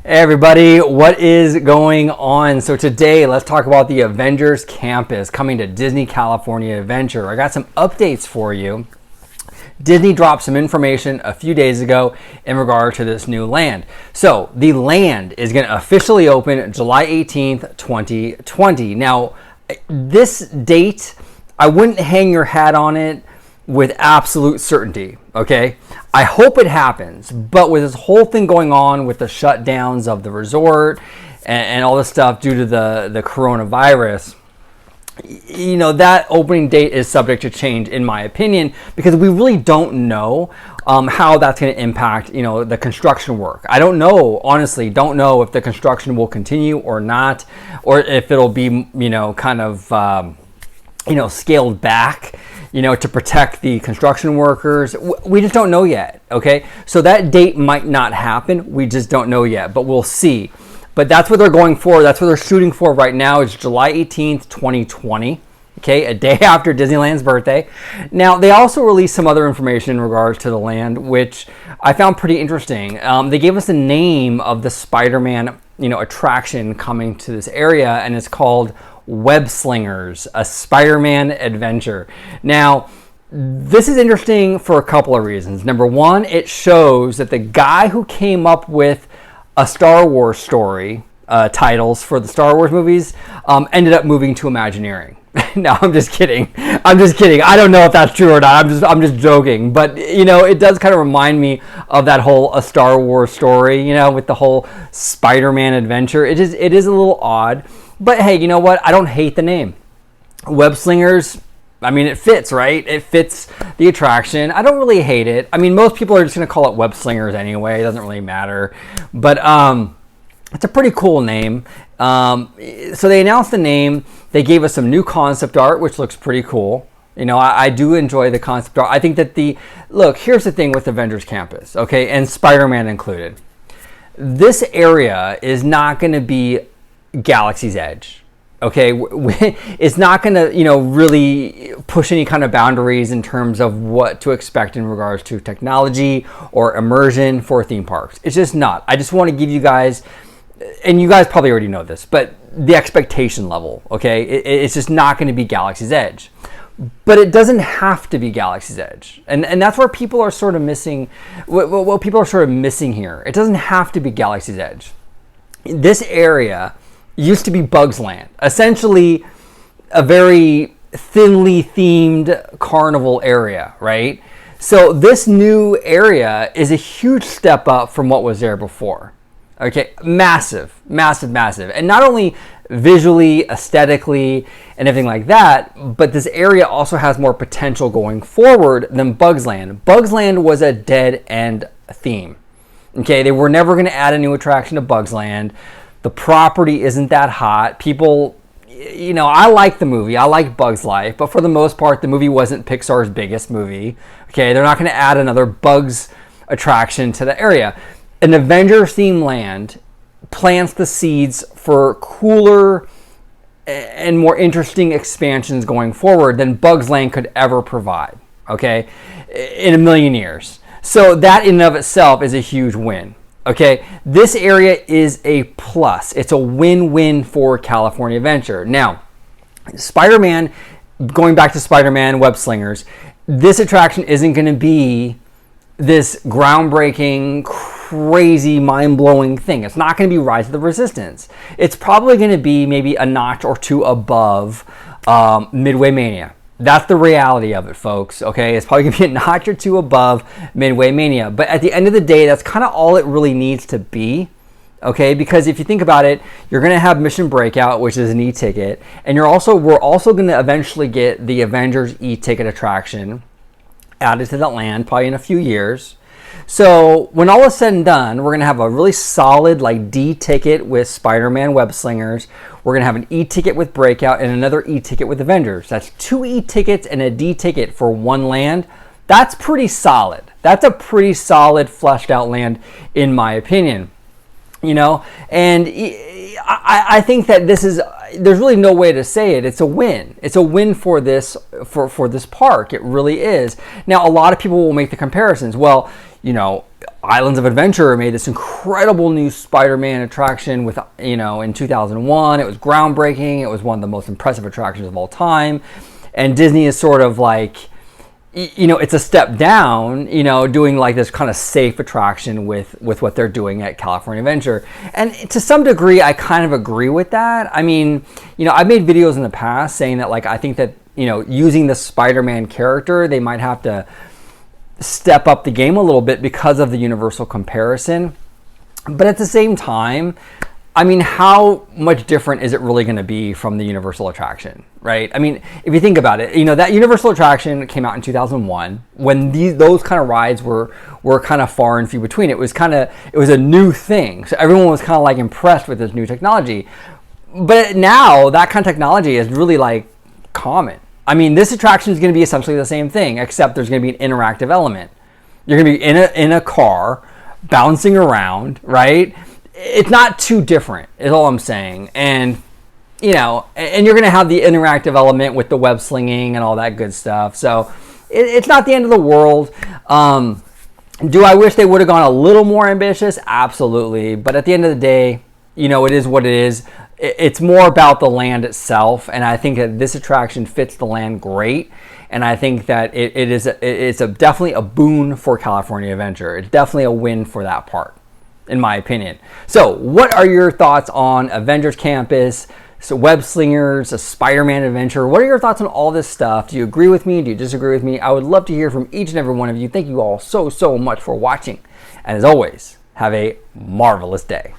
Hey everybody, what is going on? So today, let's talk about the Avengers campus coming to Disney California Adventure. I got some updates for you. Disney dropped some information a few days ago in regard to this new land. So the land is going to officially open July 18th, 2020. Now, this date, I wouldn't hang your hat on it with absolute certainty, okay? I hope it happens, but with this whole thing going on with the shutdowns of the resort and all this stuff due to the coronavirus, you know, that opening date is subject to change, in my opinion, because we really don't know how that's going to impact, you know, the construction work. I don't know, honestly, don't know if the construction will continue or not, or if it'll be, you know, kind of, scaled back, you know, to protect the construction workers. We just don't know yet, okay? So that date might not happen. We just don't know yet, but we'll see. But that's what they're going for. That's what they're shooting for right now. It's July 18th, 2020, okay? A day after Disneyland's birthday. Now, they also released some other information in regards to the land, which I found pretty interesting. They gave us the name of the SpiderMan, attraction coming to this area, and it's called Slingers, a SpiderMan adventure. Now, this is interesting for a couple of reasons. Number one, it shows that the guy who came up with a Star Wars story titles for the Star Wars movies ended up moving to Imagineering. No, I'm just kidding. I don't know if that's true or not. I'm just joking. But it does kind of remind me of that whole a Star Wars story. With the whole Spider-Man adventure. It is a little odd. But hey, you know what? I don't hate the name. Web Slingers, I mean, it fits, right? It fits the attraction. I don't really hate it. I mean, most people are just going to call it Web Slingers anyway. It doesn't really matter. But it's a pretty cool name. So they announced the name. They gave us some new concept art, which looks pretty cool. I do enjoy the concept art. I think that look, here's the thing with Avengers Campus, okay, and Spider-Man included. This area is not going to be Galaxy's Edge, okay? It's not going to, really push any kind of boundaries in terms of what to expect in regards to technology or immersion for theme parks. It's just not. I just want to give you guys, and you guys probably already know this, but the expectation level, okay? It's just not going to be Galaxy's Edge. But it doesn't have to be Galaxy's Edge. And that's where people are sort of missing, what people are sort of missing here. It doesn't have to be Galaxy's Edge. This area used to be Bugs Land, essentially a very thinly themed carnival area, right? So this new area is a huge step up from what was there before. Okay, massive. And not only visually, aesthetically, and everything like that, but this area also has more potential going forward than Bugs Land. Bugs Land was a dead end theme. Okay, they were never going to add a new attraction to Bugs Land. The property isn't that hot. People, I like the movie. I like Bugs Life. But for the most part, the movie wasn't Pixar's biggest movie. Okay, they're not going to add another Bugs attraction to the area. An Avengers themed land plants the seeds for cooler and more interesting expansions going forward than Bugs Land could ever provide. Okay, in a million years. So that in and of itself is a huge win. Okay, this area is a plus. It's a win-win for California Adventure. Now, Spider-Man, going back to Spider-Man Web Slingers, this attraction isn't going to be this groundbreaking, crazy, mind-blowing thing. It's not going to be Rise of the Resistance. It's probably going to be maybe a notch or two above Midway Mania. That's the reality of it, folks, okay? It's probably going to be a notch or two above Midway Mania. But at the end of the day, that's kind of all it really needs to be, okay? Because if you think about it, you're going to have Mission Breakout, which is an e-ticket, and we're also going to eventually get the Avengers e-ticket attraction added to that land, probably in a few years. So when all is said and done, we're going to have a really solid D ticket with Spider-Man Web Slingers. We're going to have an e-ticket with Breakout and another e-ticket with Avengers. That's 2 e-tickets and a D ticket for one land. That's pretty solid. That's a pretty solid fleshed out land, in my opinion. And I think that there's really no way to say it. It's a win. It's a win for this park. It really is. Now, a lot of people will make the comparisons. Well, Islands of Adventure made this incredible new Spider-Man attraction with, in 2001. It was groundbreaking. It was one of the most impressive attractions of all time. And Disney is sort of like, it's a step down, doing like this kind of safe attraction with what they're doing at California Adventure. And to some degree, I kind of agree with that. I mean, I've made videos in the past saying that, like, I think that, using the Spider-Man character, they might have to step up the game a little bit because of the Universal comparison. But at the same time, I mean, how much different is it really going to be from the Universal attraction, right? I mean, if you think about it, that Universal attraction came out in 2001 when those kind of rides were kind of far and few between. It was a new thing. So everyone was kind of like impressed with this new technology. But now that kind of technology is really like common. I mean, this attraction is going to be essentially the same thing, except there's going to be an interactive element. You're going to be in a car, bouncing around, right? It's not too different, is all I'm saying. And, and you're going to have the interactive element with the web slinging and all that good stuff. So it's not the end of the world. Do I wish they would have gone a little more ambitious? Absolutely. But at the end of the day, it is what it is. It's more about the land itself, and I think that this attraction fits the land great. And I think that it's definitely a boon for California Adventure. It's definitely a win for that part, in my opinion. So, what are your thoughts on Avengers Campus, Web Slingers, a Spider-Man adventure? What are your thoughts on all this stuff? Do you agree with me? Do you disagree with me? I would love to hear from each and every one of you. Thank you all so much for watching. And as always, have a marvelous day.